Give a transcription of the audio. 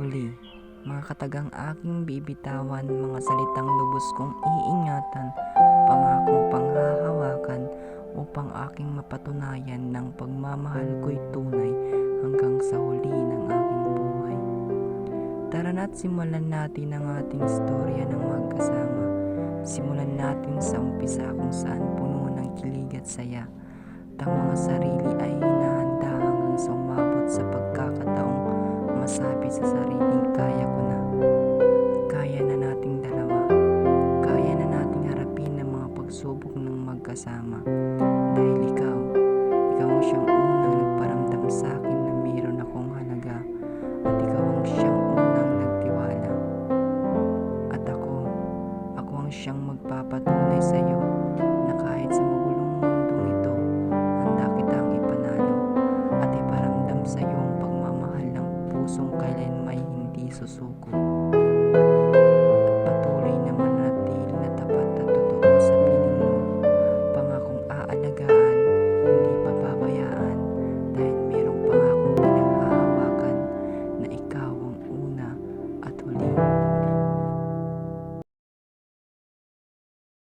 huli, mga katagang aking bibitawan, mga salitang lubos kong iingatan, pangakong panghahawakan, upang aking mapatunayan ng pagmamahal ko'y tunay hanggang sa huli ng aking buhay. Tara na't simulan natin ang ating istorya ng magkasama. Simulan natin sa umpisa kung saan puno ng kilig at saya, at ang mga sarili ay hinahanda hanggang sa umabot sa pagkakataong masabi sa sariling kaya ko na. Kaya na nating dalawa. Kaya na nating harapin ang mga pagsubok ng magkasama. Dahil ikaw ang siyang